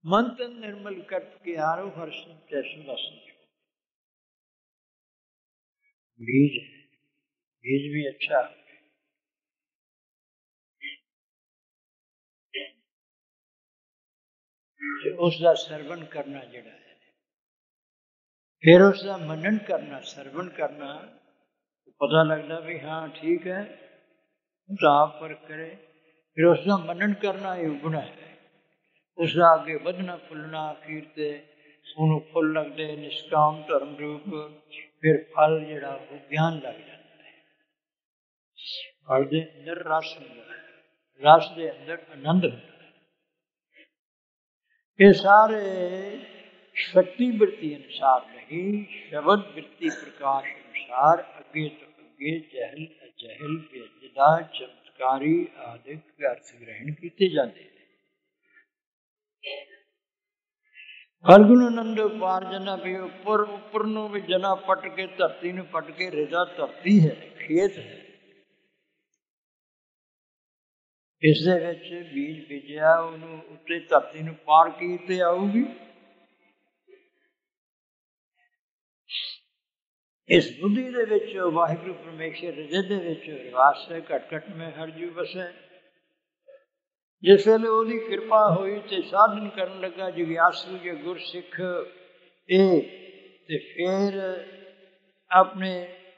मन तन निर्मल करके आरो हर्ष जैसे वसन। बीज है, बीज भी अच्छा, उसका सरवण करना जड़ा है, फिर उसका मनन करना, सरवण करना, पता लगता भी हाँ ठीक है, तो आप पर करे, फिर उसका मनन करना ही गुण है, उसका आगे बढ़ना फुलना, आखिर ते ਉਹਨੂੰ फुल लगते निष्काम धर्म रूप, फिर फल जड़ा वो ज्ञान लग जाता है। फल के अंदर रस होता है, रस के अंदर आनंद होता है। ये सारे शक्ति वृत्ति अनुसार नहीं, शब्द वृत्ति प्रकाश अनुसार अगे तो अगे जहल अजहल बेजदा चमत्कारी आदि अर्थ ग्रहण किए जाते हैं। फलगुण आनंद पार जना भी उपर उपर नूं भी जना पट के धरती नूं पट के रेजा धरती है, खेत है, इस दे विच बीज बीजिया उन्होंने उत्ते धरती नूं पार कीते आऊगी। इस बुद्धि दे विच वाहिगुरू परमेश्वर हृदय दे विच निवास है, घट घट में हर जीव बसे। जिस वेले ओदी कृपा हुई ते साधन करन लगा जिग्यासु जे गुरसिख ते फिर अपने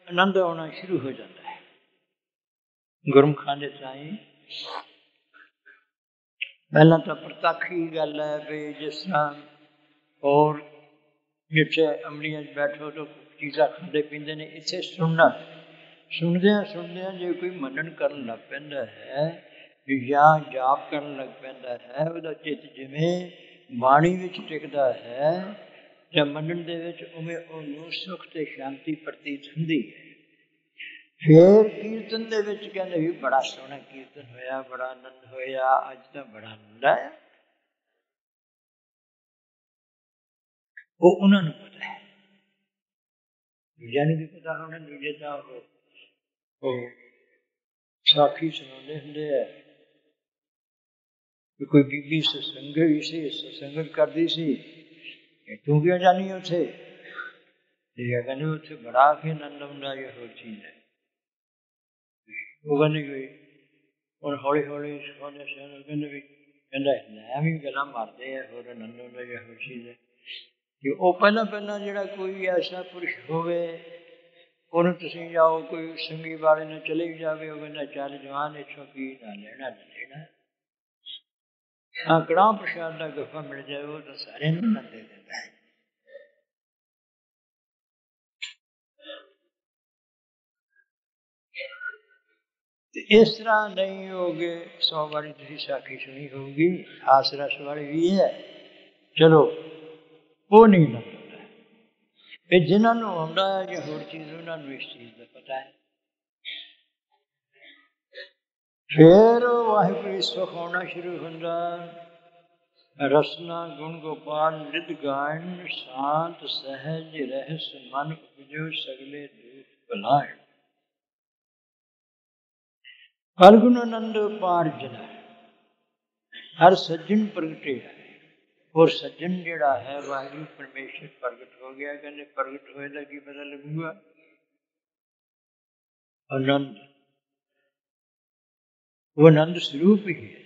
आनंद आना शुरू हो जाता है। गुरमुखां दे ताईं पहला तो प्रतक्ष ही गल है भी जिस तरह और जिथे अमलियां बैठो तो चीज़ां खाते पींदे ने, इत्थे सुनना, सुनदियां सुनदियां जे कोई मनन करन लग पैंदा है या जाप करन लग पैंदा है, ਉਹਦਾ चित्त जिवें बाणी विच टिकदा है ਜਾਂ मनन दे विच उवें ਉਹਨੂੰ सुख ते शांति प्रतीत हुंदी है। फिर कीर्तन दे विच कहंदे भी बड़ा सोहना कीर्तन होया, बड़ा आनंद होया, अज तां बड़ा आनंद आया। वो उन्हां नूं पता है, दूजिਆਂ नूं भी पता होना, दूजे तां ਉਹ साखी सुणाਉਂਦੇ ਹੁੰਦੇ ਆ कि कोई बीबी सत्संग भी सी, सत्संग करती सी, तू क्यों जानी उत्थे? कहते उत्थे बड़ा के आनंद आउंदा, ये होर चीज है। वो कहते कोई और हौली हौली सिखाते सिखाते कहते भी कहता मैं भी गल्लां मारते हैं, होर आनंद आउंदा, ये होर चीज है। कि वो पहला पहला जिहड़ा कोई ऐसा पुरुष होवे ਉਹਨੂੰ ਤੁਸੀਂ ਜਾਓ, ਕੋਈ ਸੰਗੀ ਵਾਲੇ ਨਾਲ ਚਲੇ ਵੀ ਜਾਵੇ, ਉਹ ਕਹਿੰਦਾ ਚੱਲ ਜਵਾਨ ਇੱਥੋਂ ਕੀ ਨਾ ਲੈਣਾ ਨਾ ਦੇਣਾ, ਹਾਂ ਕੜਾਹ ਪ੍ਰਸ਼ਾਦ ਦਾ ਗੱਫਾ ਮਿਲ ਜਾਏ ਉਹ ਤਾਂ ਸਾਰਿਆਂ ਨੂੰ ਨਾ ਦੇ ਦਿੰਦਾ ਹੈ। इस तरह नहीं होगे। 100 बारी तुसी साखी सुनी होगी, हास रस वाली भी है, चलो वो नहीं लगता। जिन्होंने आंदा है या होर चीज, उन्होंने इस चीज का पता है। फिर वाहिगुरू सुख आना शुरू होंदा, रसना गुण गोपाल निध गायन, शांत सहज रहस मन उपजो सगले दुख भलाए। फलगुण आनंद पार जना हर सज्जन प्रगटे है, और सज्जन जिहड़ा है वाहिगुरू परमेश्वर प्रगट हो गया। कहने प्रगट होए दा की पता लगूगा? आनंद, वो आनंद स्वरूप ही है।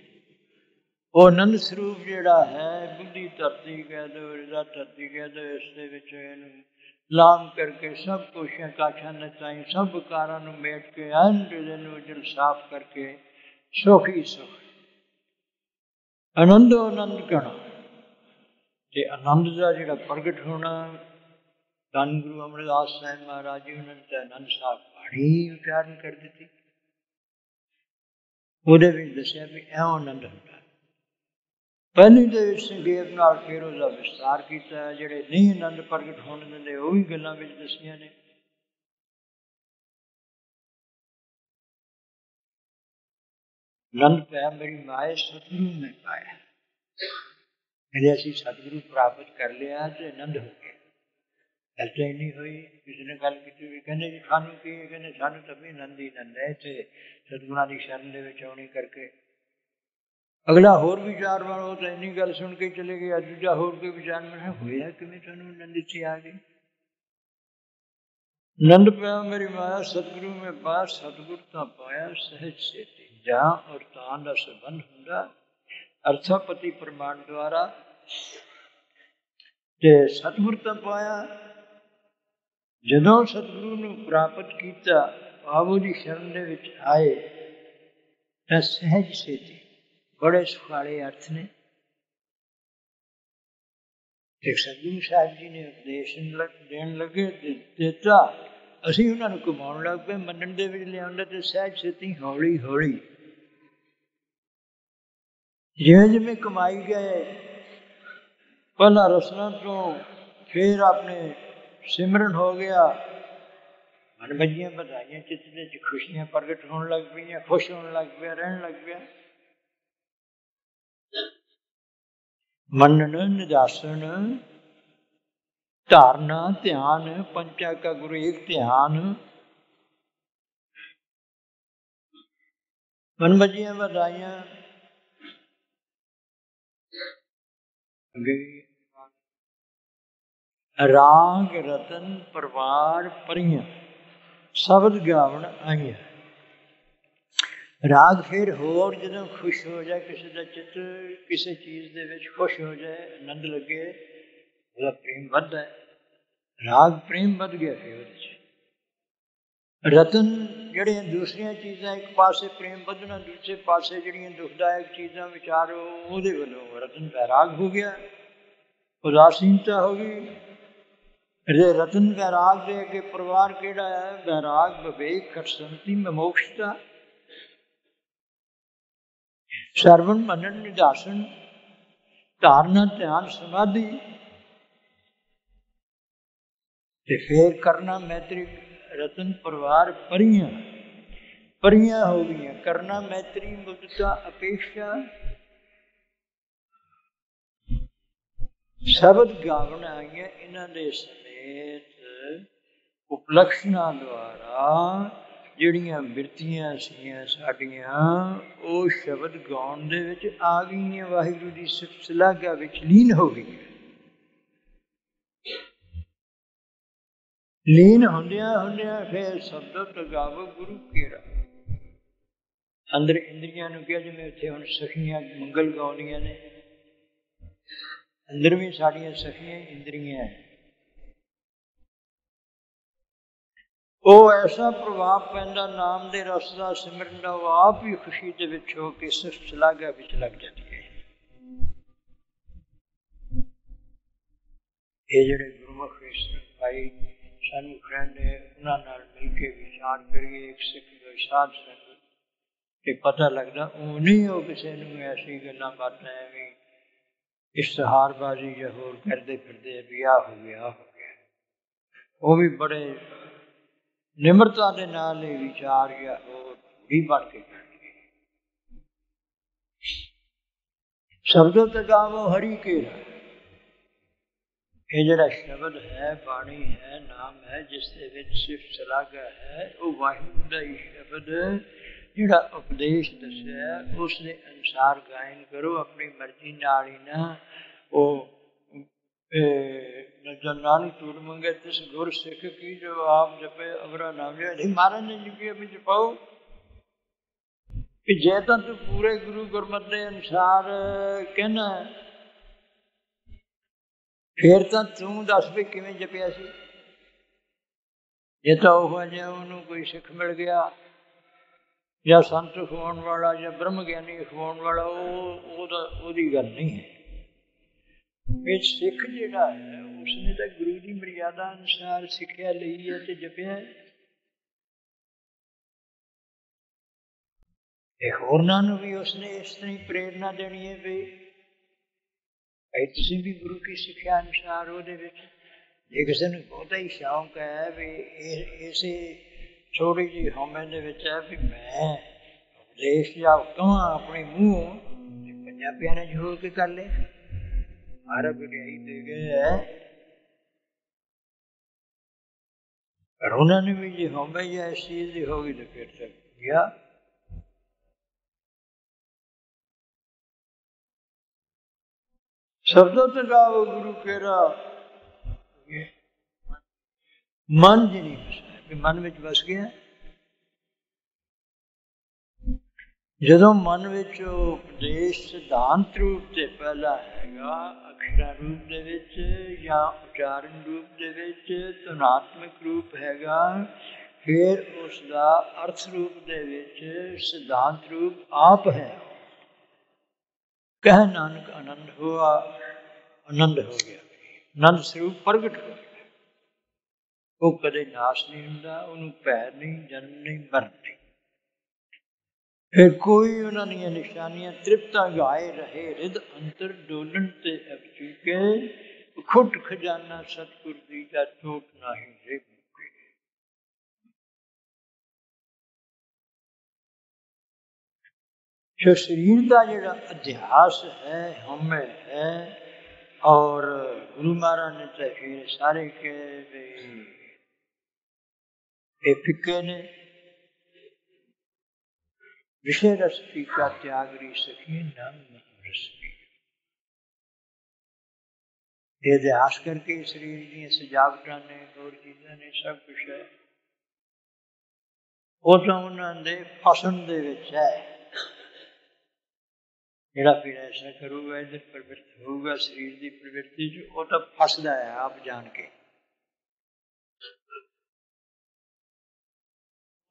वो आनंद स्वरूप जिहड़ा है, बुद्धि धरती कह दो, हृदय धरती कह दो, इसके विच लाम करके सब कुछ काछा नचाई सब विकारां नूं मेट के एन हृदय नूं उजल साफ करके सुख ही सुख, आनंद आनंद कहना। ते आनंद का जिहड़ा प्रगट होना, धन गुरु अमरदास साहिब महाराज जी उन्होंने आनंद साहब बाणी उच्चारण कर दी। ਉਹਦੇ ਵਿੱਚ ਦੱਸਿਆ ਵੀ ਐਉਂ ਆਨੰਦ ਹੁੰਦਾ। ਪਹਿਲੀ ਦੇ ਵਿੱਚ ਸੰਖੇਪ ਨਾਲ ਫਿਰ ਉਹਦਾ ਵਿਸਤਾਰ ਕੀਤਾ, ਜਿਹੜੇ ਨਹੀਂ ਆਨੰਦ ਪ੍ਰਗਟ ਹੋਣ ਦਿੰਦੇ ਉਹ ਵੀ ਗੱਲਾਂ ਵਿੱਚ ਦੱਸੀਆਂ ਨੇ। आनंद पाया मेरी माए सतगुरु में पाया, यदि ਅਸੀਂ सतगुरु प्राप्त कर लिया तो आनंद हो गया। चर्चा ही नहीं हुई, किसी ने गल की भी कहने जी सानू की, कहने सानू तो भी आनंद ही आनंद है, इतने सतगुणां दी शरण दे विच आउणी करके अगला होर विचार वाला हो तो इन्नी गल सुन के चले गया, दूजा होर कोई विचार में होया किवें तुहानूं नंद इत्थे आ गई। नंद पाया मेरी माया सतगुरु में पाया, सतगुर तां पाया सहज सेती। जहां और तां दा संबंध हुंदा अर्थापति प्रमाण द्वारा, ते सतगुर तां पाया। जदों सतगुरु नूं प्राप्त कीता, आबू दी शरण दे विच आए तां सहज सेती, बड़े सुखाले अर्थ ने। सतगुरु साहब जी ने उपदेश देण लगे, देता, असीं उन्हां नूं घुमाउण लग पए, मनण दे विच लिआउंदा ते सहज सेती हौली हौली जिवें जिवें कमाई गए। पहला रसना तो फिर अपने सिमरन हो गया, मन भजियां बधाइयां चित्त दे विच खुशियां प्रगट होण लग पईयां, खुश होण लग पिया, रहण लग पिया। मनन निदासन धारना ध्यान, पंचा का गुरु एक ध्यान, मन भजियां बधाइयां। राग रतन परवार परियां शब्द गावण आईयां। राग फिर होर जदों खुश हो जाए, किसी का चित्त किसी चीज़ दे विच खुश हो जाए, आनंद लगे, ਉਹਦਾ प्रेम ਵੱਧਦਾ है। राग प्रेम ਵੱਧ गया फिर ਉਹਦੇ 'ਚ। रतन ਜਿਹੜੀਆਂ ਦੂਸਰੀਆਂ ਚੀਜ਼ਾਂ ਇੱਕ ਪਾਸੇ प्रेम ਵੱਧਣਾ, ਦੂਸਰੇ ਪਾਸੇ ਜਿਹੜੀਆਂ ਦੁਖਦਾਇਕ ਚੀਜ਼ਾਂ ਵਿਚਾਰੋ ਉਹਦੇ ਵੱਲੋਂ रतन वैराग हो गया, उदासीनता हो गई। रतन वैराग दे अगे परिवार किहड़ा है? वैराग विवेक खटसंती मोक्षता, श्रवण मनन निधासन धारना ध्यान समाधि, ते फिर करना मैत्री। रतन परिवार परियां परियां हो गई। करना मैत्री मुक्ता अपेक्षा, शब्द गावन आईयां इन्हां दे समेत उपलक्षणां द्वारा ਜਿਹੜੀਆਂ ਬਿਰਤੀਆਂ ਸੀਗੀਆਂ ਸਾਡੀਆਂ ਉਹ ਸ਼ਬਦ ਗਾਉਣ ਦੇ ਵਿੱਚ ਆ ਗਈਆਂ, ਵਾਹਿਗੁਰੂ ਦੀ ਸਿਫਤ ਸਲਾਘਾ ਵਿੱਚ ਲੀਨ ਹੋ ਗਈਆਂ। ਲੀਨ ਹੁੰਦਿਆਂ ਹੁੰਦਿਆਂ ਫਿਰ ਸ਼ਬਦ ਤਗਾਵੋ ਗੁਰੂ ਕੇਰਾ। ਅੰਦਰ ਇੰਦਰੀਆਂ ਨੂੰ ਕਿਹਾ, ਜਿਵੇਂ ਉੱਥੇ ਹੁਣ ਸਖੀਆਂ ਮੰਗਲ ਗਾਉਂਦੀਆਂ ਨੇ, अंदर भी साड़ियां सखियां इंद्रियां है। वो ऐसा प्रभाव पैंदा नाम दे रस दा सिमरन दा, वो आप ही खुशी दे विच हो के सिर्फ सलाघा विच लग जाती है। ये जिहड़े गुरमुख भाई सानू फ्रेंड है, उन्हां नाल मिल के विचार करिए, एक सिख दे साध संगत ते पता लगदा ओ नहीं हो किसी नूं ऐसी गल्लां बातां एवें इश्तहारबाजी या होर करते फिरते ब्याह हो गया, वो भी बड़े निमरता के नाल विचार या होर भी बन के करते। शब्दों तगावो हरि केरा, ये जड़ा शब्द है, बाणी है, नाम है, जिसके विच सिर्फ सलाघा है, वो वाहिगुरू दा ही शब्द जिहड़ा उपदेश दस्या उसके अनुसार गायन करो, अपनी मर्जी नाल ही ना। वो जब नानक टूट मंगे तिस गुर सिख की, जो आप जपे अवरा नाम लिया। महाराज ने जी अभी जपाओ कि जे तो तू पूरे गुरु गुरमत के अनुसार कहना फिर तो तू दस भी किवें जपिया सी। जे तो ओहो जिहा उहनूं कोई सिख मिल गया या संत अखवाउण वाला या ब्रह्म ज्ञानी अखवाउण वाला, ਉਹਦੀ गल नहीं है। सिख जिहड़ा है उसने तो गुरु की मर्यादा अनुसार सिक्ख्या लई है ते जपिया है। होरनां नूं भी उसने इस तरह प्रेरणा देनी है भी भाई तुसीं भी गुरु की सिक्ख्या अनुसार ਉਹਦੇ ਵਿੱਚ। जे किसी नूं बहुता ही शौक है भी इसे छोटी जी हौमे दे विच है भी मैं उपदेश या कहां अपने मुंह पंजाबियां ने जोड़ के कर ले, महाराज वडियाई दे गए है, पर उन्होंने भी जो हौमे या इस चीज की होगी तो फिर तक गया। शब्दों तो गाओ गुरु केरा, मन च नहीं बसा, मन में बस गया। ਜਦੋਂ ਮਨ ਵਿੱਚ ਉਪਦੇਸ਼ ਸਿਧਾਂਤ ਰੂਪ ਤੇ ਪਹਿਲਾ ਹੈਗਾ, ਅਕਸ਼ਰ ਰੂਪ ਦੇ ਵਿੱਚ ਜਾਂ ਉਚਾਰਨ ਰੂਪ ਦੇ ਵਿੱਚ, ਧੁਨਾਤਮਕ ਰੂਪ ਹੈਗਾ, ਫਿਰ ਉਸ ਦਾ ਅਰਥ ਰੂਪ ਦੇ ਵਿੱਚ ਸਿਧਾਂਤ ਰੂਪ ਆਪ ਹੈ। ਕਹਿ ਨਾਨਕ ਆਨੰਦ ਹੋਆ, ਆਨੰਦ ਹੋ ਗਿਆ, ਆਨੰਦ ਸਰੂਪ ਪ੍ਰਗਟ ਹੋ ਗਿਆ। ਉਹ ਕਦੇ ਨਾਸ਼ ਨਹੀਂ ਹੁੰਦਾ, ਉਹਨੂੰ ਭੈ ਨਹੀਂ, ਜਨਮ ਨਹੀਂ, ਮਰਨ ਨਹੀਂ। फिर कोई उन्होंने निशानियां तृप्ता गाए रहे, रिद अंतर डोलन ते अब चुके, खुट खजाना सतगुर दी दा टोट नाही रे मुके। जो शरीर का जिहड़ा अध्यास है, हमें है, और गुरु महाराज ने तो फिर सारे के फिक्के ने विषय रस पी का त्याग री सखी नाम रस पी। ये अध्यास करके शरीर दी सजावटां ने, और चीज़ां ने, सब कुछ है, वो तो उन्होंने फसन दे विच है। जिहड़ा फिर ऐसा करूगा, इधर प्रवृत्ति होगा शरीर की प्रवृत्ति च, वो तो फसदा है आप जान के।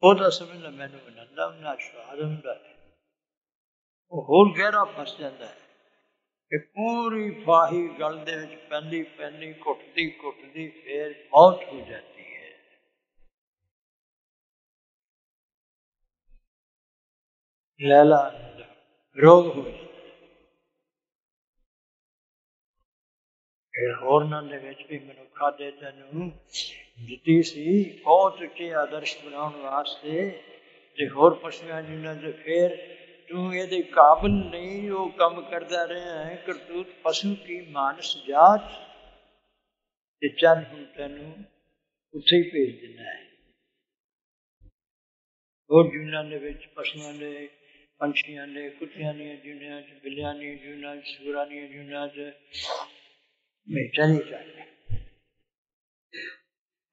ਉਹਦਾ ਸਮਝਦਾ ਮੈਨੂੰ ਆਨੰਦ ਆਉਂਦਾ, ਸਵਾਦ ਹੁੰਦਾ, ਉਹ ਹੋਰ ਗਹਿਰਾ ਫਸ ਜਾਂਦਾ ਹੈ ਕਿ ਪੂਰੀ ਫਾਹੀ ਗਲ ਦੇ ਵਿੱਚ ਪੈਂਦੀ ਪੈਂਦੀ, ਘੁੱਟਦੀ ਘੁੱਟਦੀ ਫੇਰ ਮੌਤ ਹੋ ਜਾਂਦੀ ਹੈ। ਲੈਲਾ ਰੋਗ ਹੋ ਜਾਂਦਾ। ਫਿਰ ਹੋਰਨਾਂ ਦੇ ਵਿੱਚ ਵੀ ਮਨੁੱਖਾ ਦੇ ਤੈਨੂੰ ਦਿੱਤੀ ਸੀ ਬਹੁਤ ਉੱਚੇ ਆਦਰਸ਼ ਬਣਾਉਣ ਵਾਸਤੇ, ਤੇ ਹੋਰ ਪਸ਼ੂਆਂ ਜਿਹਨਾਂ ਦੇ ਫਿਰ ਤੂੰ ਇਹਦੇ ਕਾਬਿਲ ਨਹੀਂ, ਉਹ ਕੰਮ ਕਰਦਾ ਰਿਹਾ ਹੈ ਕਰਤੂਤ ਪਸ਼ੂ ਕੀ ਮਾਨਸ ਜਾਤ, ਤੇ ਚੱਲ ਹੁਣ ਤੈਨੂੰ ਉੱਥੇ ਹੀ ਭੇਜ ਦੇਣਾ ਹੈ। ਹੋਰ ਜੂਨਾਂ ਦੇ ਵਿੱਚ ਪਸ਼ੂਆਂ ਦੇ, ਪੰਛੀਆਂ ਦੇ, ਕੁੱਤਿਆਂ ਦੀਆਂ ਜੂਨਾਂ 'ਚ, ਬਿੱਲਿਆਂ ਦੀਆਂ ਜੂਨਾਂ 'ਚ, ਸੂਰਾਂ ਦੀਆਂ ਜੂਨਾਂ 'ਚ चली जाए।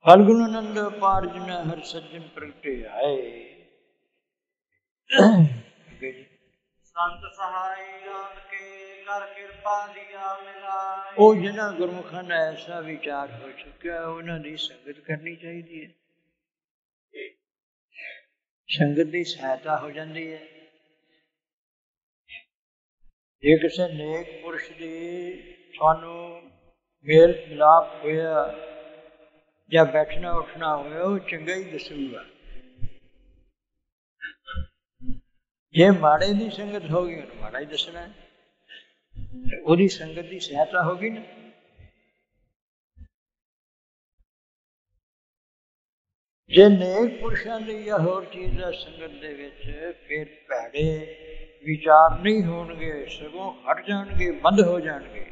फलगुण आनंद पार जिन हर सज्जन प्रगटे आए। संत सहाय राम के कर कृपा दिया मिलाए। ओ जिन्हां गुरमुखां दा ऐसा विचार हो चुका, उन्हां दी संगत करनी चाहिए है। संगत की सहायता हो जाती है। जे किसी नेक पुरुष की सानू मेल मिलाप होया या बैठना उठना होया, वो चंगा ही दसूगा। जे माड़े की संगत होगी, उन्हें माड़ा ही दसना है। उसकी संगत की सहायता होगी ना। जे नेक पुरुषों की या होर चीज़ है संगत दे विच, फिर भैड़े विचार नहीं होणगे, सगों हट जाणगे, बंद हो जाणगे।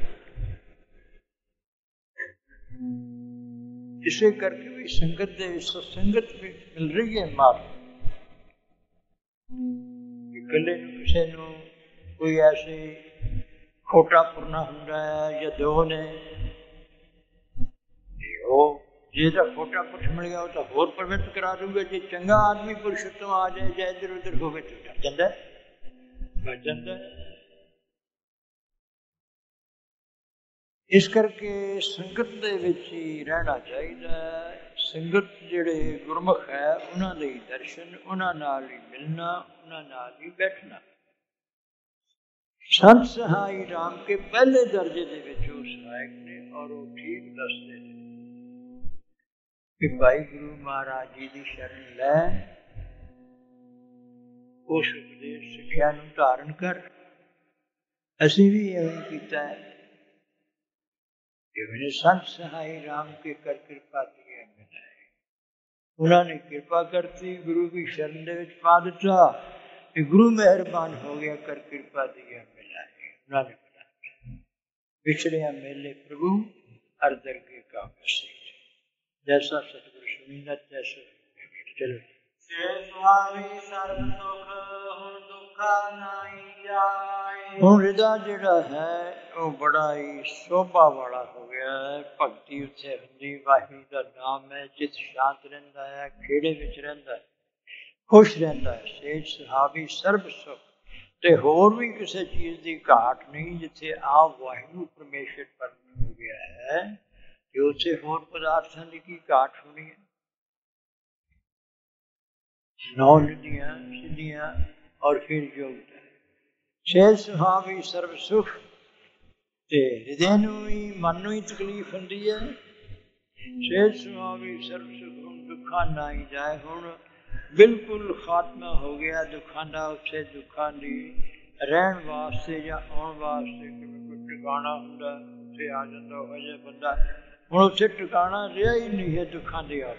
इसे करके भी संगत दे संगत भी मिल रही है मार। कले किसी नूं कोई ऐसे खोटा पुरना हुंदा है या दो ने, जे तो खोटा पुरुष मिल गया, वो तो होर प्रवृत्त करा दूंगा। जे चंगा आदमी पुरुष तो आ जाए, या इधर उधर होवे तो डर जाता है, बच जाता है। इस करके संगत दे विच ही रहना चाहिए। संगत जिहड़े गुरमुख है, उन्हां दे दर्शन, उन्हां नाल ही मिलना, उन्हां नाल ही बैठना। संत सहाय राम के पहले दर्जे दे विच वो सहायक ने, और वो ठीक दसदे ने कि भाई गुरु महाराज जी की शरण लै, उस उपदेश सिक्ख्या नूं धारण कर। असीं भी इवें कीता है। संत सहाय राम के कर कृपा दिए मिलाए। उन्होंने कृपा करती, गुरु की शरण दे विच पा दिता, गुरु मेहरबान हो गया, कर कृपा दिया मिलाए। उन्होंने मिला बिछड़िया मेले प्रभु हर दरगे का बसे। जैसा सतगुरु सुनिंदा तैसा चलो। ਹੁਣ ਹਿਰਦਾ ਜਿਹੜਾ ਹੈ ਉਹ ਬੜਾ ਹੀ ਸ਼ੋਭਾ ਵਾਲਾ ਹੋ ਗਿਆ ਹੈ। ਭਗਤੀ ਉੱਥੇ ਹੁੰਦੀ, ਵਾਹਿਗੁਰੂ ਦਾ ਨਾਮ ਹੈ, ਚਿੱਤ ਸ਼ਾਂਤ ਰਹਿੰਦਾ ਹੈ, ਖੇੜੇ ਵਿੱਚ ਰਹਿੰਦਾ ਹੈ, ਖੁਸ਼ ਰਹਿੰਦਾ ਹੈ। ਸੇਜ ਸੁਹਾਵੀ ਸਰਬ ਸੁਖ। ਤੇ ਹੋਰ ਵੀ ਕਿਸੇ ਚੀਜ਼ ਦੀ ਘਾਟ ਨਹੀਂ। ਜਿੱਥੇ ਆਪ ਵਾਹਿਗੁਰੂ ਪਰਮੇਸ਼ਰ ਪ੍ਰਗਟ ਹੋ ਗਿਆ ਹੈ ਕਿ ਉੱਥੇ ਹੋਰ ਪਦਾਰਥਾਂ ਦੀ ਕੀ ਘਾਟ ਹੋਣੀ ਹੈ। ਨੌ ਨਿਧੀਆਂ ਸਿੱਧੀਆਂ ਔਰ ਫਿਰ ਯੋਗਤਾ। ਸੇਜ ਸੁਹਾਵੀ ਸਰਬ ਸੁਖ। ਤੇ ਹਿਰਦੇ ਨੂੰ ਵੀ, ਮਨ ਨੂੰ ਹੀ ਤਕਲੀਫ ਹੁੰਦੀ ਹੈ। ਸੇਜ ਸੁਹਾਵੀ ਸਰਬ ਸੁਖ। ਹੁਣ ਦੁੱਖਾਂ ਨਾ ਹੀ ਜਾਏ। ਹੁਣ ਬਿਲਕੁਲ ਖਾਤਮਾ ਹੋ ਗਿਆ ਦੁੱਖਾਂ ਦਾ। ਉੱਥੇ ਦੁੱਖਾਂ ਦੀ ਰਹਿਣ ਵਾਸਤੇ ਜਾਂ ਆਉਣ ਵਾਸਤੇ ਕੋਈ ਟਿਕਾਣਾ ਹੁੰਦਾ, ਉੱਥੇ ਆ ਜਾਂਦਾ ਉਹ ਜਿਹਾ ਬੰਦਾ। ਹੁਣ ਉੱਥੇ ਟਿਕਾਣਾ ਰਿਹਾ ਹੀ ਨਹੀਂ ਹੈ ਦੁੱਖਾਂ ਦੇ ਆਪ।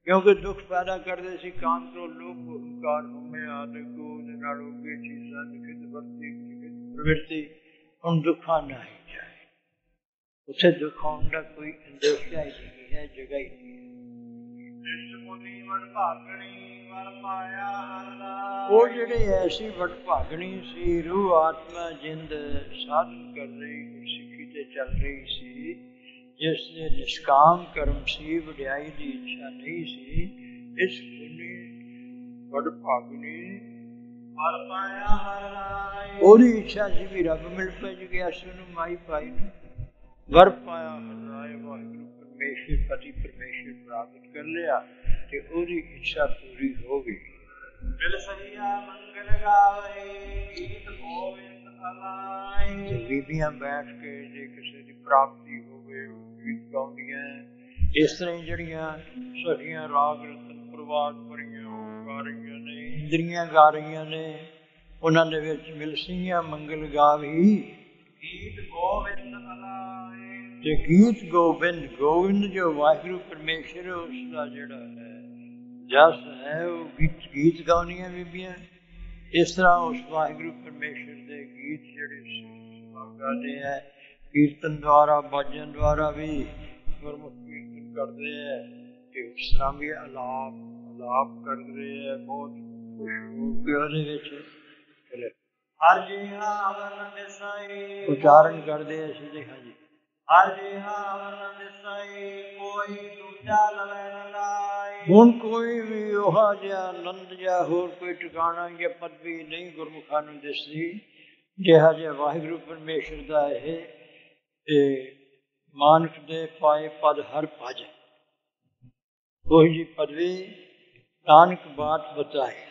ਕਿਉਂਕਿ ਦੁੱਖ ਪੈਦਾ ਕਰਦੇ ਸੀ ਕਾਮ, ਕ੍ਰੋਧ, ਲੋਭ, ਹੰਕਾਰ, ਹਉਮੈ ਆਦਿ ਉਹਦੇ ਨਾਲ ਹੋ ਗਈ ਚੀਜ਼ਾਂ ਲਿਖਿਤ ਵਰਤੀ ਪ੍ਰਵਿਰਤੀ। ਹੁਣ ਦੁੱਖਾਂ ਨਾ ਹੀ ਜਾਏ। ਉੱਥੇ ਦੁੱਖ ਆਉਣ ਦਾ ਕੋਈ ਅੰਦੇਸ਼ਾ ਹੀ ਨਹੀਂ ਹੈ, ਜਗ੍ਹਾ ਹੀ ਨਹੀਂ ਹੈ। ਉਹ ਜਿਹੜੇ ਐਸੀ ਵਡਭਾਗਣੀ ਸੀ, ਰੂਹ ਆਤਮਾ ਜਿੰਦ ਸਾਧਨ ਕਰ ਰਹੀ, ਸਿੱਖੀ ਤੇ ਚੱਲ ਰਹੀ ਸੀ, ਜਿਸ ਦੇ ਨਿਸ਼ਕਾਮ ਕਰਮ ਸੀ, ਵਡਿਆਈ ਦੀ ਇੱਛਾ ਨਹੀਂ ਸੀ, ਇਸ ਪੁਨੀ ਵਡਭਾਗਣੀ ਉਹਦੀ ਇੱਛਾ ਸੀ ਵੀ ਰੱਬ ਮਿਲ ਪੈ ਗਿਆ ਸੀ ਉਹਨੂੰ, ਮਾਈ ਪਾਈ ਨੂੰ ਵਰ ਪਾਇਆ ਹਰਾਏ। ਵਾਹਿਗੁਰੂ ਪਰਮੇਸ਼ਰ ਪਤੀ ਪਰਮੇਸ਼ਰ ਪ੍ਰਾਪਤ ਕਰ ਲਿਆ ਤੇ ਉਹਦੀ ਇੱਛਾ ਪੂਰੀ ਹੋ ਗਈ। ਬੀਬੀਆਂ ਬੈਠ ਕੇ ਜੇ ਕਿਸੇ ਦੀ ਪ੍ਰਾਪਤੀ ਹੋਵੇ ਗੀਤ ਗਾਉਂਦੀਆਂ। ਇਸ ਤਰ੍ਹਾਂ ਹੀ ਜਿਹੜੀਆਂ ਸਖੀਆਂ ਰਾਗ ਰਤਨ ਪ੍ਰਵਾਦ ਭਰੀਆਂ ਉਹ ਗਾ ਰਹੀਆਂ ਨੇ, ਇੰਦਰੀਆਂ ਗਾ ਰਹੀਆਂ ਨੇ, ਉਹਨਾਂ ਦੇ ਵਿੱਚ ਮਿਲਸੀਆਂ ਮੰਗਲ ਗਾਵੀ ਗੀਤ ਗੋਬਿੰਦ ਤੇ ਗੀਤ ਗੋਬਿੰਦ। ਗੋਬਿੰਦ ਜੋ ਵਾਹਿਗੁਰੂ ਪਰਮੇਸ਼ਰ ਉਸ ਦਾ ਜਿਹੜਾ ਹੈ ਜਸ ਹੈ, ਉਹ ਗੀਤ ਗਾਉਂਦੀਆਂ ਬੀਬੀਆਂ। ਇਸ ਤਰ੍ਹਾਂ ਉਸ ਵਾਹਿਗੁਰੂ ਪਰਮੇਸ਼ਰ ਦੇ ਗੀਤ ਜਿਹੜੇ ਗਾਉਂਦੇ ਹੈ, ਕੀਰਤਨ ਦੁਆਰਾ, ਬਾਜਣ ਦੁਆਰਾ ਵੀ ਗੁਰਮੁਖ ਕੀਰਤਨ ਕਰਦੇ ਹੈ। ਤੇ ਉਸ ਤਰ੍ਹਾਂ ਵੀ ਅਲਾਪ ਕਰਦੇ ਹੈ, ਬਹੁਤ ਖੁਸ਼ ਹੋ ਕੇ ਉਹਦੇ ਵਿੱਚ ਉਚਾਰਨ ਕਰਦੇ ਹੈ ਸਿੱਧੇ। ਹਾਂਜੀ, ਹੁਣ ਕੋਈ ਵੀ ਉਹ ਜਿਹਾ ਆਨੰਦ ਜਾਂ ਹੋਰ ਕੋਈ ਟਿਕਾਣਾ ਜਾਂ ਪਦਵੀ ਨਹੀਂ ਗੁਰਮੁਖਾਂ ਨੂੰ ਦਿਸਦੀ ਜਿਹਾ ਜਿਹਾ ਵਾਹਿਗੁਰੂ ਪਰਮੇਸ਼ਰ ਦਾ ਇਹ ਮਾਨਕ ਦੇ ਪਾਏ ਪਦ ਹਰ ਭਜ। ਉਹੀ ਜੀ ਪਦਵੀ ਨਾਨਕ ਬਾਤ ਬਤਾਏ।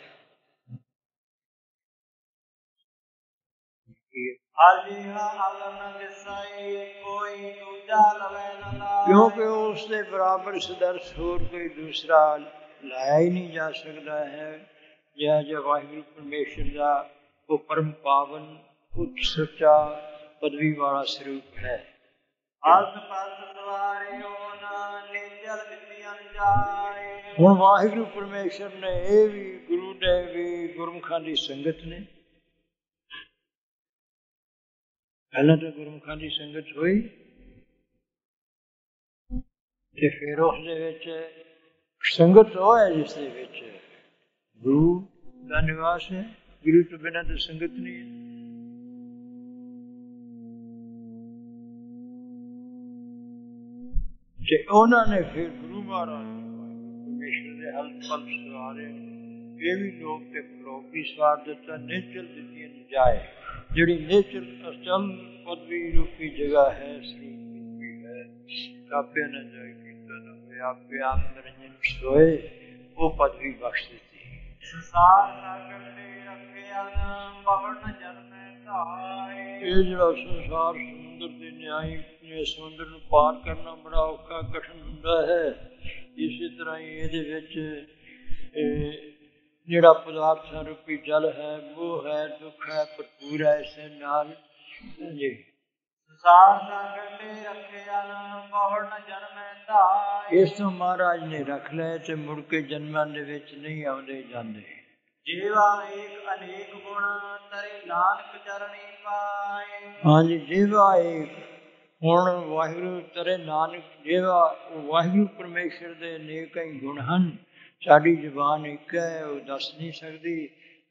ਕਿਉਂਕਿ ਉਸ ਦੇ ਬਰਾਬਰ ਸਦਰਸ ਹੋਰ ਕੋਈ ਦੂਸਰਾ ਲਾਇਆ ਹੀ ਨਹੀਂ ਜਾ ਸਕਦਾ ਹੈ। ਜਿਹਾ ਜਿਹਾ ਵਾਹਿਗੁਰੂ ਪਰਮੇਸ਼ਰ ਦਾ ਉਹ ਪਰਮ ਪਾਵਨ ਉੱਚ ਸੁੱਚਾ ਪਦਵੀ ਵਾਲਾ ਸਰੂਪ ਹੈ। ਹੁਣ ਵਾਹਿਗੁਰੂ ਪਰਮੇਸ਼ਰ ਨੇ ਇਹ ਵੀ, ਗੁਰੂ ਨੇ ਵੀ ਗੁਰਮੁਖਾਂ ਦੀ ਸੰਗਤ ਨੇ। ਪਹਿਲਾਂ ਤਾਂ ਗੁਰਮੁਖਾਂ ਦੀ ਸੰਗਤ ਹੋਈ ਤੇ ਫਿਰ ਉਸਦੇ ਵਿੱਚ ਸੰਗਤ ਉਹ ਹੈ ਜਿਸ ਦੇ ਵਿੱਚ ਗੁਰੂ ਦਾ ਨਿਵਾਸ ਹੈ। ਗੁਰੂ ਤੋਂ ਬਿਨਾਂ ਤਾਂ ਸੰਗਤ ਨਹੀਂ ਹੈ। ਤੇ ਉਹਨਾਂ ਨੇ ਫਿਰ ਗੁਰੂ ਮਹਾਰਾਜ ਪਰਮੇਸ਼ਰ ਦੇ ਹਲਕ ਪਲ ਸਵਾਰੇ। ਇਹ ਵੀ ਲੋਕ ਤੇ ਲੋਕ ਵੀ ਸਵਾਰ ਦਿੱਤਾ। ਨੇਚਰ ਦਿੱਤੀ ਜਾਏ, ਜਿਹੜੀ ਨੇਚਰ ਅਸਲ ਪਦਵੀ ਰੂਪੀ ਜਗ੍ਹਾ ਹੈ, ਸਰੂਪ ਰੂਪੀ ਹੈ। ਆਪੇ ਨਾ ਜਾਏ ਕੀਰਤਨ ਹੋਏ, ਆਪੇ ਆਪ ਨਿਰੰਜਨ ਸੋਏ, ਉਹ ਪਦਵੀ ਬਖਸ਼ ਦਿੱਤੀ। ਇਹ ਜਿਹੜਾ ਸੰਸਾਰ ਸਮੁੰਦਰ ਦੇ ਨਿਆਈ ਨੇ, ਸਮੁੰਦਰ ਨੂੰ ਪਾਰ ਕਰਨਾ ਬੜਾ ਔਖਾ ਕਠਿਨ ਹੁੰਦਾ ਹੈ। ਇਸੇ ਤਰ੍ਹਾਂ ਹੀ ਇਹਦੇ ਵਿੱਚ ਜਿਹੜਾ ਪਦਾਰਥਾਂ ਰੂਪੀ ਜਲ ਹੈ, ਮੋਹ ਹੈ, ਦੁੱਖ ਹੈ, ਭਰਪੂਰ ਹੈ। ਇਸੇ ਨਾਲ ਜੀ ਇਸ ਤੋਂ ਮਹਾਰਾਜ ਨੇ ਰੱਖ ਲਏ ਤੇ ਮੁੜ ਕੇ ਜਨਮਾਂ ਦੇ ਵਿੱਚ ਨਹੀਂ ਆਉਂਦੇ ਜਾਂਦੇ। ਹਾਂਜੀ, ਜੀਵਾ ਏਕ। ਹੁਣ ਵਾਹਿਗੁਰੂ ਤੇਰੇ ਨਾਨਕ ਜੀਵਾ ਵਾਹਿਗੁਰੂ ਪਰਮੇਸ਼ਰ ਦੇ ਅਨੇਕ ਹੀ ਗੁਣ ਹਨ साड़ी जबान एक है, वो दस नहीं सकती।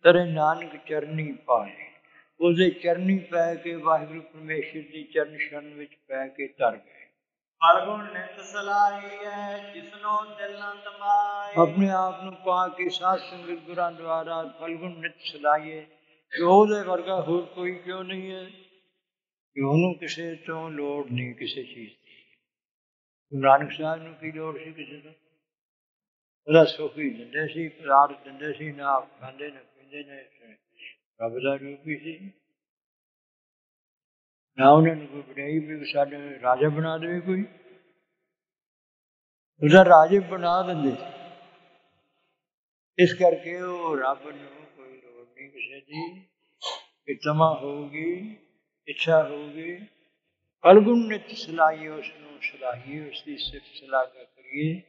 तेरे नानक चरनी पाए, उसके चरनी पै के वाहिगुरु परमेश्वर की चरण शरण विच पै के तर गए। फलगुण नित सलाही है जिसनो दिल न तमाए। अपने आप ਨੂੰ ਪਾ ਕੇ ਸਾਧ ਸੰਗਤ ਗੁਰਾਂ ਦੁਆਰਾ ਫਲਗੁਣ ਨਿਤ ਸਲਾਈਏ ਕਿ ਉਹਦੇ ਵਰਗਾ ਹੋਰ ਕੋਈ ਕਿਉਂ ਨਹੀਂ ਹੈ, ਕਿ ਉਹਨੂੰ ਕਿਸੇ ਤੋਂ ਲੋੜ ਨਹੀਂ ਕਿਸੇ ਚੀਜ਼ ਦੀ। ਗੁਰੂ ਨਾਨਕ ਸਾਹਿਬ ਨੂੰ ਕੀ ਲੋੜ ਸੀ ਕਿਸੇ ਤੋਂ? ਉਹਦਾ ਸੁੱਖ ਹੀ ਦਿੰਦੇ ਸੀ, ਪਦਾਰਥ ਦਿੰਦੇ ਸੀ, ਨਾ ਖਾਂਦੇ ਨਾ ਪੀਂਦੇ ਨੇ, ਰੱਬ ਦਾ ਰੂਪ ਹੀ ਸੀ। ਨਾ ਉਹਨਾਂ ਨੂੰ ਕੋਈ ਬਣਾਈ ਵੀ ਸਾਡੇ ਰਾਜਾ ਬਣਾ ਦੇਵੇ ਕੋਈ, ਉਹਦਾ ਰਾਜੇ ਬਣਾ ਦਿੰਦੇ ਸੀ। ਇਸ ਕਰਕੇ ਉਹ ਰੱਬ ਨੂੰ ਕੋਈ ਲੋੜ ਨਹੀਂ ਕਿਸੇ ਦੀ, ਕਿ ਤਮਾ ਹੋਊਗੀ, ਇੱਛਾ ਹੋਊਗੀ। ਫਲਗੁਣ ਨਿਤ ਸਲਾਹੀਏ, ਉਸ ਨੂੰ ਸਲਾਹੀਏ, ਉਸ ਦੀ ਸਿਫਤ ਸਲਾਹਾ ਕਰੀਏ,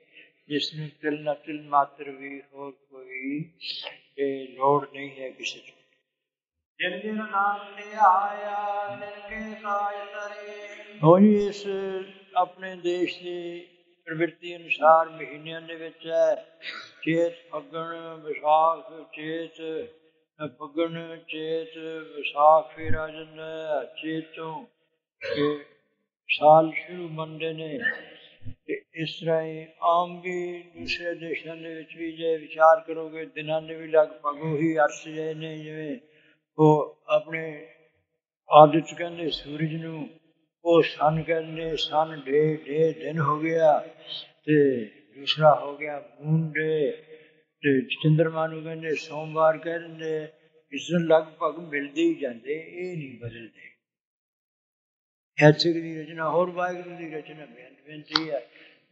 ਜਿਸ ਨੂੰ ਤਿਲ ਨਾ ਤਿਲ ਮਾਤਰ ਵੀ ਹੋਰ ਕੋਈ ਲੋੜ ਨਹੀਂ ਹੈ ਕਿਸੇ ਤੋਂ। ਜਿਨ ਜਿਨ ਨਾਮ ਤੇ ਆਇਆ ਤਿਨ ਕੇ ਕਾਜ ਤਰੇ। ਹੋਈ ਇਸ ਆਪਣੇ ਦੇਸ਼ ਦੀ ਪ੍ਰਵਿਰਤੀ ਅਨੁਸਾਰ ਮਹੀਨਿਆਂ ਦੇ ਵਿੱਚ ਹੈ ਚੇਤ ਫੱਗਣ ਵਿਸਾਖ, ਚੇਤ ਫੱਗਣ ਚੇਤ ਵਿਸਾਖ ਫਿਰ ਆ ਜਾਂਦਾ। ਚੇਤ ਤੋਂ ਸਾਲ ਸ਼ੁਰੂ ਮੰਨਦੇ ਨੇ। ਤੇ ਇਸ ਤਰ੍ਹਾਂ ਹੀ ਆਮ ਵੀ ਦੂਸਰੇ ਦੇਸ਼ਾਂ ਦੇ ਵਿੱਚ ਵੀ ਜੇ ਵਿਚਾਰ ਕਰੋਗੇ ਦਿਨਾਂ ਦੇ ਵੀ ਲਗਭਗ ਉਹੀ ਅਰਥ ਜਿਹੇ ਨੇ, ਜਿਵੇਂ ਉਹ ਆਪਣੇ ਆਦਿਤ ਕਹਿੰਦੇ ਸੂਰਜ ਨੂੰ, ਉਹ ਸਨ ਕਹਿੰਦੇ ਸਨ ਡੇ ਦਿਨ ਹੋ ਗਿਆ, ਤੇ ਦੂਸਰਾ ਹੋ ਗਿਆ ਮੂਨ ਡੇ, ਤੇ ਚੰਦਰਮਾ ਨੂੰ ਕਹਿੰਦੇ ਸੋਮਵਾਰ ਕਹਿ ਦਿੰਦੇ। ਇਸ ਨੂੰ ਲਗਭਗ ਮਿਲਦੇ ਹੀ ਜਾਂਦੇ, ਇਹ ਨਹੀਂ ਬਦਲਦੇ। ਐਸਿਕ ਦੀ ਰਚਨਾ ਹੋਰ ਵਾਹਿਗੁਰੂ ਦੀ ਰਚਨਾ ਬੇਨਤੀ ਹੈ,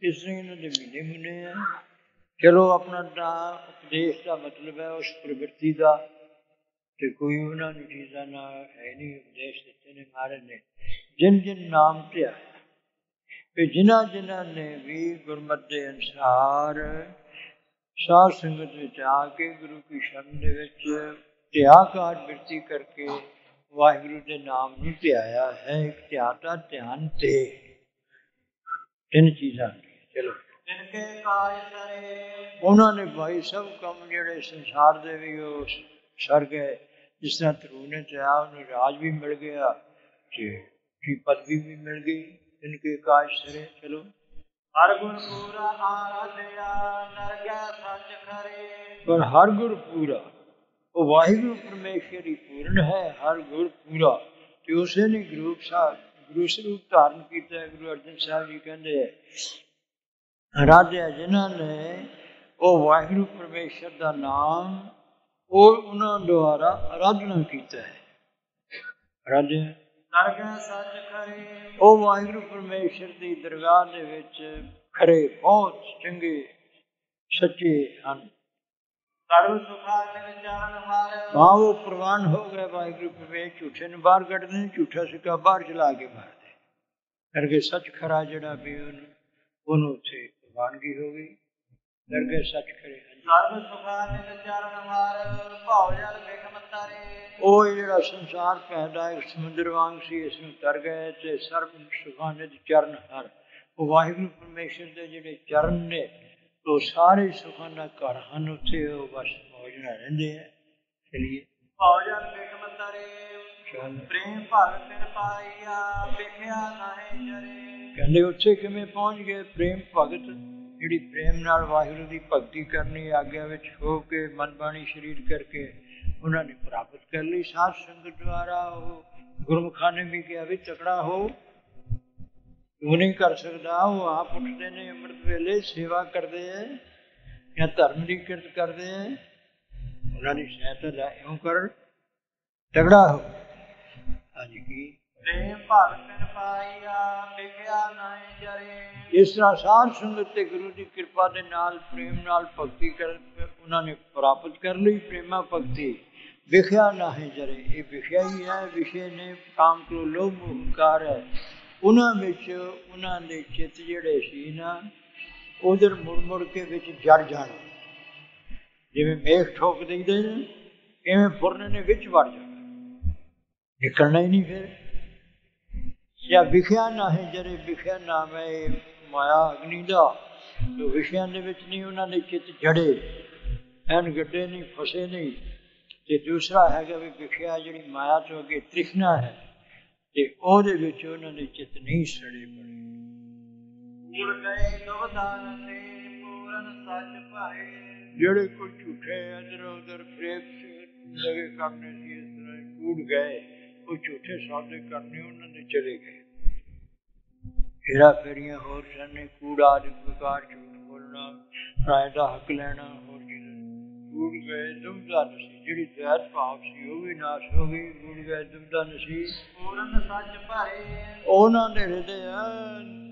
ਇਸ ਲਈ ਇਹਨਾਂ ਦੇ ਮਹੀਨੇ ਮੁੰਨੇ ਹੈ। ਚਲੋ ਆਪਣਾ ਤਾਂ ਉਪਦੇਸ਼ ਦਾ ਮਤਲਬ ਹੈ ਉਸ ਪ੍ਰਵਿਰਤੀ ਦਾ, ਤੇ ਕੋਈ ਉਹਨਾਂ ਨੂੰ ਚੀਜ਼ਾਂ ਨਾਲ ਹੈ ਨਹੀਂ। ਉਪਦੇਸ਼ ਦਿੱਤੇ ਨੇ ਮਹਾਰਾਜ ਨੇ, ਜਿਨ ਜਿਨ ਨਾਮ ਧਿਆਇਆ, ਕਿ ਜਿਨ੍ਹਾਂ ਜਿਨ੍ਹਾਂ ਨੇ ਵੀ ਗੁਰਮਤਿ ਦੇ ਅਨੁਸਾਰ ਸਾਧ ਸੰਗਤ ਵਿੱਚ ਆ ਕੇ ਗੁਰੂ ਕੀ ਸ਼ਰਨ ਦੇ ਵਿੱਚ ਧਿਆਕਾਰ ਬਿਰਤੀ ਕਰਕੇ ਵਾਹਿਗੁਰੂ ਦੇ ਨਾਮ ਨੂੰ ਧਿਆਇਆ ਹੈ। ਇੱਕ ਧਿਆਤਾ ਧਿਆਨ ਤੇ ਤਿੰਨ ਚੀਜ਼ਾਂ ਚਲੋ ਤਿਨ ਕੇ ਕਾਜ ਤਰੇ। ਉਹਨਾਂ ਨੇ ਭਾਈ ਸਭ ਕੰਮ ਜਿਹੜੇ ਸੰਸਾਰ ਦੇ ਵੀ ਉਹ ਸਰ ਗਏ। ਜਿਸ ਤਰ੍ਹਾਂ ਧਰੂ ਨੇ ਚਾਹਿਆ ਉਹਨੂੰ ਰਾਜ ਵੀ ਮਿਲ ਗਿਆ ਤੇ ਪਦਵੀ ਵੀ ਮਿਲ ਗਈ। ਤਿਨ ਕੇ ਕਾਜ ਸਰੇ। ਚਲੋ ਹਰ ਗੁਣ ਪੂਰਾ ਆਰਾਧਿਆ ਨਰਗੈ ਸੱਚ ਖਰੇ। ਪਰ ਹਰ ਗੁਰ ਪੂਰਾ, ਉਹ ਵਾਹਿਗੁਰੂ ਪਰਮੇਸ਼ਰ ਹੀ ਪੂਰਨ ਹੈ। ਹਰ ਗੁਰ ਪੂਰਾ, ਤੇ ਉਸੇ ਨੇ ਗੁਰੂ ਸਰੂਪ ਧਾਰਨ ਕੀਤਾ। ਗੁਰੂ ਅਰਜਨ ਸਾਹਿਬ ਜੀ ਕਹਿੰਦੇ ਆਰਾਧਿਆ ਜਿਨ੍ਹਾਂ ਨੇ ਉਹ ਵਾਹਿਗੁਰੂ ਪਰਮੇਸ਼ਰ ਦਾ ਨਾਮ ਉਹ ਉਹਨਾਂ ਦੁਆਰਾ ਆਰਾਧਨਾ ਕੀਤਾ ਹੈ। ਆਰਾਧਿਆ ਨਰਗੈ ਸੱਚ ਖਰੇ। ਉਹ ਵਾਹਿਗੁਰੂ ਪਰਮੇਸ਼ਰ ਦੀ ਦਰਗਾਹ ਦੇ ਵਿੱਚ ਖਰੇ ਬਹੁਤ ਚੰਗੇ ਸੱਚੇ ਹਨ। ਸਰਬ ਸੁਖਾ ਤਿਨ ਚਰਨ ਹਰ। ਹਾਂ ਉਹ ਪ੍ਰਵਾਨ ਹੋ ਗਏ ਵਾਹਿਗੁਰੂ ਪਰਮੇਸ਼ਰ। ਝੂਠੇ ਨੂੰ ਬਾਹਰ ਕੱਢਦੇ ਨੇ, ਝੂਠਾ ਸਿੱਕਾ ਬਾਹਰ ਚਲਾ ਕੇ ਮਾਰਦੇ ਕਰਕੇ ਸੱਚ ਖਰਾ ਜਿਹੜਾ ਵੀ ਉਹਨੂੰ ਉੱਥੇ ਪ੍ਰਵਾਨਗੀ ਹੋ ਗਈ। ਕਰਕੇ ਸੱਚ ਖਰੇ ਸਰਬ ਸੁਖਾ ਤਿਨ ਚਰਨ ਹਰ ਭਉ ਜਲ ਬਿਖਮ ਤਰੇ। ਉਹ ਜਿਹੜਾ ਸੰਸਾਰ ਪੈਦਾ ਇੱਕ ਸਮੁੰਦਰ ਵਾਂਗ ਸੀ, ਇਸ ਨੂੰ ਤਰ ਗਏ ਤੇ ਸਰਬ ਸੁਖਾਂ ਦੇ ਚਰਨ ਹਰ। ਉਹ ਵਾਹਿਗੁਰੂ ਪਰਮੇਸ਼ਰ ਦੇ ਜਿਹੜੇ ਚਰਨ ਨੇ ਉਹ ਸਾਰੇ ਸੁਖਾਂ ਦਾ ਘਰ ਹਨ। ਉੱਥੇ ਉਹ ਬਸ ਮੌਜ ਨਾਲ ਰਹਿੰਦੇ ਹੈ। ਚਲੀਏ ਭਉ ਜਲ ਬਿਖਮ ਤਰੇ। ਪ੍ਰੇਮ ਭਗਤ ਤਿਨ ਪਾਈਆ ਵੇਖਿਆ ਨਾਹੀਂ ਜਰੇ। ਕਹਿੰਦੇ ਉੱਥੇ ਕਿਵੇਂ ਪਹੁੰਚ ਗਏ? ਪ੍ਰੇਮ ਭਗਤ, ਜਿਹੜੀ ਪ੍ਰੇਮ ਨਾਲ ਵਾਹਿਗੁਰੂ ਦੀ ਭਗਤੀ ਕਰਨੀ, ਆਗਿਆ ਵਿੱਚ ਹੋ ਕੇ ਮਨ ਬਾਣੀ ਸਰੀਰ ਕਰਕੇ ਉਹਨਾਂ ਨੇ ਪ੍ਰਾਪਤ ਕਰ ਲਈ ਸਾਧ ਸੰਗਤ ਦੁਆਰਾ। ਉਹ ਗੁਰਮੁਖਾਂ ਨੇ ਵੀ ਕਿਹਾ ਵੀ ਤਕੜਾ ਹੋ, ਉਹ ਨਹੀਂ ਕਰ ਸਕਦਾ। ਉਹ ਆਪ ਉੱਠਦੇ ਨੇ ਅੰਮ੍ਰਿਤ ਵੇਲੇ, ਸੇਵਾ ਕਰਦੇ ਹੈ ਜਾਂ ਧਰਮ ਦੀ ਕਿਰਤ ਕਰਦੇ ਹੈ। ਉਹਨਾਂ ਦੀ ਸਹਾਇਤਾ ਲੈ ਇਉਂ ਕਰ ਤਕੜਾ ਹੋ। ਹਾਂਜੀ ਕੀ ਪ੍ਰੇਮ ਭਗਤ ਤਿਨ ਪਾਈਆ ਵੇਖਿਆ ਨਾਹੀਂ ਜਰੇ। ਇਸ ਤਰ੍ਹਾਂ ਸਾਧ ਸੰਗਤ ਤੇ ਗੁਰੂ ਦੀ ਕਿਰਪਾ ਦੇ ਨਾਲ ਪ੍ਰੇਮ ਨਾਲ ਭਗਤੀ ਕਰ ਉਹਨਾਂ ਨੇ ਪ੍ਰਾਪਤ ਕਰ ਲਈ। ਪ੍ਰੇਮਾ ਭਗਤੀ ਵਿਖਿਆ ਨਾਹੀਂ ਜਰੇ। ਇਹ ਵਿਖਿਆ ਹੀ ਹੈ, ਵਿਸ਼ੇ ਨੇ ਕਾਮ ਕ੍ਰੋਧ ਲੋਭ ਮੋਹ ਹੰਕਾਰ ਹੈ। ਉਹਨਾਂ ਵਿੱਚ ਉਹਨਾਂ ਦੇ ਚਿੱਤ ਜਿਹੜੇ ਸੀ ਨਾ ਉਧਰ ਮੁੜ ਮੁੜ ਕੇ ਵਿੱਚ ਜੜ ਜਾਣਾ। ਜਿਵੇਂ ਮੇਖ ਠੋਕ ਦਿੰਦੇ ਨੇ ਇਵੇਂ ਫੁਰਨ ਨੇ ਵਿੱਚ ਵੜ ਜਾਣਾ, ਨਿਕਲਣਾ ਹੀ ਨਹੀਂ ਫਿਰ। ਜਾਂ ਵਿਖਿਆ ਨਾ ਹੈ ਜਰੇ। ਵਿਖਿਆ ਨਾਮ ਹੈ ਮਾਇਆ ਅਗਨੀ ਦਾ, तो विषयां दे विच नहीं उन्हां दे चित जड़े एन गड्ढे नहीं फसे नहीं। ते दूसरा हैगा भी विषया जिहड़ी माया तो अगे तृष्णा है ते ओहदे विच उन्हां दे चित नहीं सड़े पड़े। उड़ गए दुबदान से पूरन सच पाए। ਜਿਹੜੇ ਕੋਈ ਝੂਠੇ इधर उधर प्रेम लगे करने सी इस तरह कूड़ गए, कोई झूठे सौदे करने उन्होंने चले गए। हेरा फेरियां होर सने कूड़ आदि प्रकार झूठ बोलना राय दा हक लेना होर कूड़ गए दुबदा नसी जिहड़ी दैत भाव सी वो भी नाश हो गई। कूड़ गए दुबदा नसी पूरन सच पाए। ਉਹਨਾਂ ਦੇ ਹਿਰਦੇ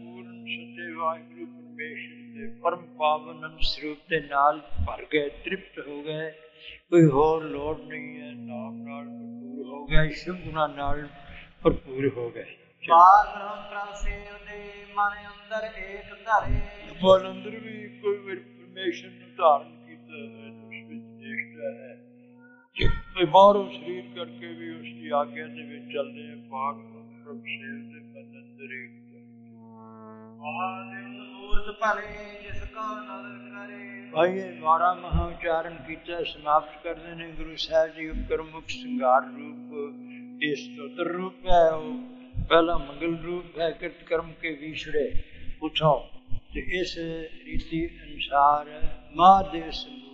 ਪੂਰਨ ਸੱਚੇ ਵਾਹਿਗੁਰੂ ਪਰਮੇਸ਼ਰ ਦੇ ਪਰਮ ਪਾਵਨ ਅੰਗ ਸਰੂਪ ਦੇ ਨਾਲ ਭਰ ਗਏ, ਤ੍ਰਿਪਤ ਹੋ ਗਏ। ਕੋਈ ਹੋਰ ਲੋੜ ਨਹੀਂ ਹੈ, ਨਾਮ ਨਾਲ ਭਰਪੂਰ ਹੋ ਗਿਆ, ਇਸ਼ਮ ਗੁਣਾਂ ਨਾਲ ਭਰਪੂਰ ਹੋ ਗਏ। ਬਾਹਰ ਬ੍ਰਹਮ ਪ੍ਰਸੇਵ ਦੇ ਮਨ ਅੰਦਰ ਏਕ ਧਰੇ। ਮਨ ਅੰਦਰ ਵੀ ਕੋਈ ਪਰਮੇਸ਼ਰ ਨੂੰ ਧਾਰਨ ਕੀਤਾ ਹੈ, ਉਸ ਵਿੱਚ ਦੇਖਦਾ ਹੈ। ਕੋਈ ਬਾਹਰੋਂ ਸਰੀਰ ਕਰਕੇ ਵੀ ਉਸ ਦੀ ਆਗਿਆ ਦੇ ਵਿੱਚ ਚੱਲਦੇ ਆ। ਬਾਹਰ ਬ੍ਰਹਮ ਪ੍ਰਸੇਵ ਦੇ ਮਨ ਅੰਦਰ ਏਕ ਮੂਰਤ ਭਲੇ ਜਿਸ ਕੋ ਨਦਰ ਕਰੇ। ਭਾਈ ਇਹ 12 ਮਹਾ ਉਚਾਰਨ ਕੀਤਾ ਸਮਾਪਤ ਕਰਦੇ ਨੇ ਗੁਰੂ ਸਾਹਿਬ ਜੀ। ਉਪਕਰਮੁਖ ਸ਼ਿੰਗਾਰ ਰੂਪ ਇਹ ਸਤੋਤਰ ਰੂਪ ਹੈ, ਉਹ ਪਹਿਲਾ ਮੰਗਲ ਰੂਪ ਹੈ। ਕਿਰਤ ਕਰਮ ਕੇ ਵਿਛੜੇ ਉਠੋ ਤੇ ਇਸ ਰੀਤੀ ਅਨੁਸਾਰ ਮਹਾਦੇਵ ਸਮੂਰਤ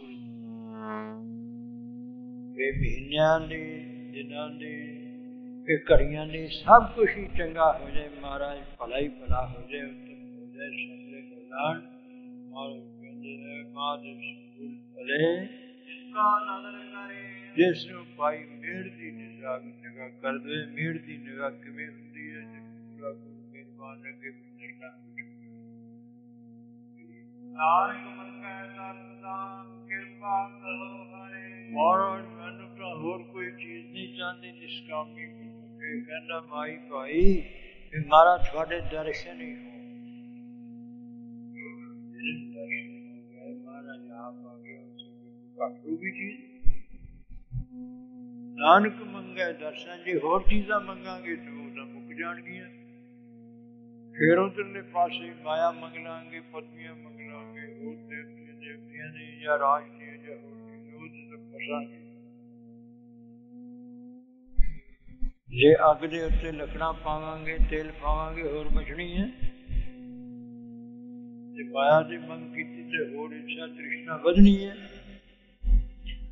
ਇਹ ਮਹੀਨਿਆਂ ਦੀ ਦਿਨਾਂ ਦੀ ਇਹ ਘੜੀਆਂ ਦੀ ਸਭ ਕੁਛ ਹੀ ਚੰਗਾ ਹੋ ਜਾਏ। ਮਹਾਰਾਜ ਭਲਾ ਹੀ ਭਲਾ ਹੋ ਜਾਏ, ਉੱਤਮ ਹੋ ਜਾਏ, ਸਗਲੇ ਕਲਿਆਣ। ਮਹਾਰਾਜ ਕਹਿੰਦੇ ਨੇ ਮਹਾਦੇਵ ਸਮੂਰਤ ਭਲੇ ਜਿਸਕਾ ਨਦਰ ਕਰੇ। ਜਿਸ ਨੂੰ ਭਾਈ ਮਿਹਰ ਦੀ ਨਿਗਾਹ ਕਰ ਦੇ। ਮਿਹਰ ਦੀ ਨਿਗਾਹ ਕਿਵੇਂ ਹੁੰਦੀ ਹੈ? ਜੇ ਪੂਰਾ ਗੁਰੂ ਮਿਹਰਬਾਨ ਅੱਗੇ ਮਿਲਣਾ। ਨਾਨਕ ਮੰਗੈ ਦਾਤਾਂ ਕਿਰਪਾ ਕਰੋ ਹਰੇ। ਮਹਾਰਾਜ ਮੈਨੂੰ ਤਾਂ ਹੋਰ ਕੋਈ ਚੀਜ਼ ਨਹੀਂ ਚਾਹੁੰਦੀ, ਨਿਸ਼ਕਾਮੀ ਕੇ ਕਹਿੰਦਾ ਮਾਈ ਭਾਈ ਵੀ ਮਾਰਾ ਤੁਹਾਡੇ ਦਰਸ਼ਨ ਹੀ ਹੋ। ਮਹਾਰਾਜ ਆਪ ਆ ਗਿਆ, ਘੱਟੂ ਵੀ ਚੀਜ਼। ਨਾਨਕ ਮੰਗੈ ਦਰਸ਼ਨ, ਜੇ ਹੋਰ ਚੀਜ਼ਾਂ ਮੰਗਾਂਗੇ ਤਾਂ ਉਹ ਤਾਂ ਮੁੱਕ ਜਾਣਗੀਆਂ। ਫਿਰ ਉਧਰਲੇ ਪਾਸੇ ਮਾਇਆ ਮੰਗ ਲਾਂਗੇ, ਪਦਵੀਆਂ ਮੰਗ ਲਾਂਗੇ, ਉਹ ਦੇਵਤਿਆਂ ਦੀ ਜਾਂ ਰਾਜ ਦੀ ਜਾਂ ਹੋਰ ਉਹਦੇ ਤੋਂ ਫਸਾਂਗੇ। ਜੇ ਅੱਗ ਦੇ ਉੱਤੇ ਲੱਕੜਾਂ ਪਾਵਾਂਗੇ, ਤੇਲ ਪਾਵਾਂਗੇ, ਹੋਰ ਬਚਣੀ ਹੈ। ਜੇ ਮਾਇਆ ਦੀ ਮੰਗ ਕੀਤੀ ਤੇ ਹੋਰ ਇੱਛਾ ਤ੍ਰਿਸ਼ਨਾ ਵਧਣੀ ਹੈ।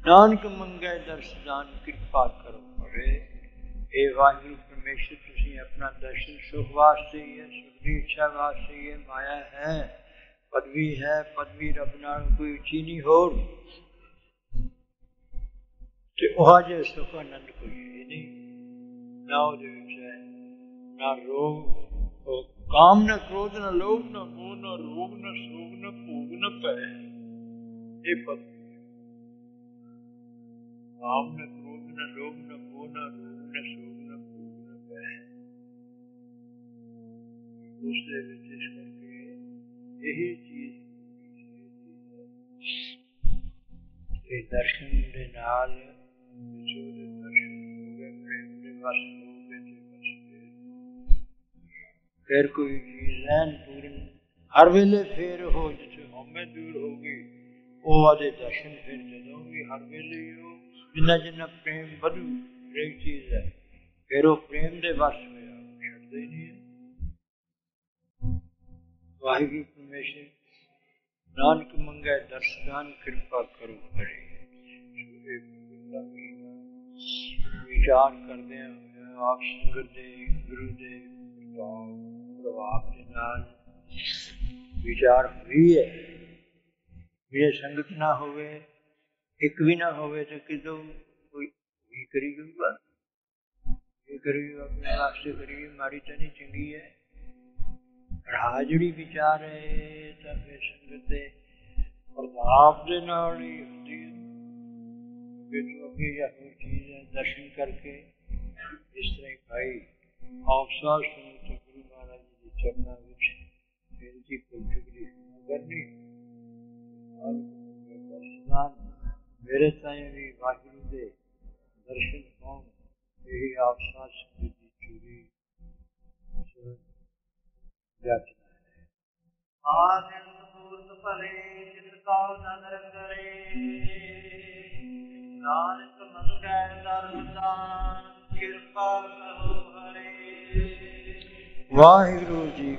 ਨਾਨਕ ਮੰਗੈ ਦਰਸ਼ਨ ਕਿਰਪਾ ਕਰੋ ਹਰੇ। ਇਹ ਵਾਹਿਗੁਰੂ ਪਰਮੇਸ਼ਰ ਤੁਸੀਂ ਆਪਣਾ ਦਰਸ਼ਨ ਸੁਖ ਵਾਸਤੇ ਹੀ ਹੈ, ਸੁਖ ਦੀ ਇੱਛਾ ਵਾਸਤੇ ਹੀ ਹੈ। ਮਾਇਆ ਹੈ, ਪਦਵੀ ਹੈ, ਪਦਵੀ ਰੱਬ ਨਾਲ ਕੋਈ ਉੱਚੀ ਨਹੀਂ ਹੋਰ। ਤੇ ਉਹ ਜਿਹੇ ਸੁਖ ਆਨੰਦ ਕੋਈ ਹੈ ਨਹੀਂ, ਨਾ ਉਹਦੇ ਵਿੱਚ ਹੈ ਨਾ ਰੋਗ ਕਾਮ, ਨਾ ਕ੍ਰੋਧ, ਨਾ ਲੋਭ, ਨਾ ਮੋਹ, ਨਾ ਰੋਗ, ਨਾ ਸੋਗ, ਨਾ ਭੋਗ, ਨਾ ਭੈ। ਇਹ ਪਦ ਕਾਮ, ਨਾ ਕ੍ਰੋਧ, ਨਾ ਲੋਭ, ਨਾ ਮੋਹ, ਨਾ ਰੋਗ, ਨਾ ਸੋਗ, ਨਾ ਭੋਗ, ਨਾ ਭੈ। ਉਸਦੇ ਵਿੱਚ ਇਸ ਕਰਕੇ ਇਹੀ ਚੀਜ਼ ਇਹ ਦਰਸ਼ਨ ਦੇ ਨਾਲ ਦੇ ਦਰਸ਼ਨ ਹੋ ਗਏ, ਪ੍ਰੇਮ ਦੇ ਵਸ ਹੋ ਗਏ ਤੇ ਵਸ ਗਏ। ਫਿਰ ਕੋਈ ਚੀਜ਼ ਐਨ ਪੂਰਨ ਹਰ ਵੇਲੇ ਫੇਰ ਹੋ, ਜਿੱਥੇ ਹਉਮੈ ਦੂਰ ਹੋ ਗਈ ਉਹ ਆਦੇ ਦਰਸ਼ਨ ਫਿਰ ਜਦੋਂ ਵੀ ਹਰ ਵੇਲੇ ਉਹ ਜਿੰਨਾ ਜਿੰਨਾ ਪ੍ਰੇਮ ਵਧੂ ਹਰੇਕ ਚੀਜ਼ ਹੈ, ਫਿਰ ਉਹ ਪ੍ਰੇਮ ਦੇ ਵਸ ਹੋਇਆ, ਛੱਡਦੇ ਨਹੀਂ ਹੈ। ਵਾਹਿਗੁਰੂ ਪਰਮੇਸ਼ਰ ਨਾਨਕ ਮੰਗੈ ਦਰਸ਼ਨ ਕਿਰਪਾ ਕਰੋ ਹਰੇ। ਵਿਚਾਰ ਕਰਦੇ ਹੋਏ ਆਪ ਸੰਗਤ ਦੇ ਗੁਰੂ ਦੇ ਪ੍ਰਭਾਵ ਦੇ ਨਾਲ ਵਿਚਾਰ ਹੋਈ ਹੈ ਵੀ ਇਹ ਸੰਗਤ ਨਾ ਹੋਵੇ, ਇੱਕ ਵੀ ਨਾ ਹੋਵੇ ਤਾਂ ਕਿਦੋਂ ਕੋਈ ਵੀ ਕਰੀ ਜਾਊਗਾ। ਇਹ ਕਰੀ ਆਪਣੇ ਵਾਸਤੇ ਕਰੀਏ, ਮਾੜੀ ਤਾਂ ਨਹੀਂ ਚੰਗੀ ਹੈ। ਹਾਜ਼ਰੀ ਵਿਚਾਰ ਹੈ ਤਾਂ ਫਿਰ ਸੰਗਤ ਦੇ ਪ੍ਰਭਾਵ ਦੇ ਨਾਲ ਹੀ ਹੁੰਦੀ ਹੈ। ਅੱਗੇ ਜਾਂ ਹੋਰ ਚੀਜ਼ ਹੈ ਦਰਸ਼ਨ ਕਰਕੇ ਇਸ ਤਰ੍ਹਾਂ ਹੀ ਭਾਈ ਆਫਸਾ ਸੰਗਤ ਗੁਰੂ ਮਹਾਰਾਜ ਜੀ ਦੇ ਚਰਨਾਂ ਵਿੱਚ ਬੇਨਤੀ ਪੁੱਛਗਰੀ ਕਰਨੀ। ਮੇਰੇ ਤਾਈਂ ਵੀ ਵਾਹਿਗੁਰੂ ਦੇ ਦਰਸ਼ਨ ਹੋਣ, ਇਹ ਆਫਸਾ ਸੰਗਤ ਦੀ ਚੂੜੀ ਜਾਚਨਾ ਹੈ। ਆਦਿ ਸੂਰਤ ਭਲੇ ਜਿਸ ਕਉ ਨਦਰ ਕਰੇ ਨਾਨਕ ਮੰਗੈ ਧਰਮ ਦਾਨ ਕਿਰਪਾ ਕਰੋ ਹਰੇ। ਵਾਹਿਗੁਰੂ ਜੀ।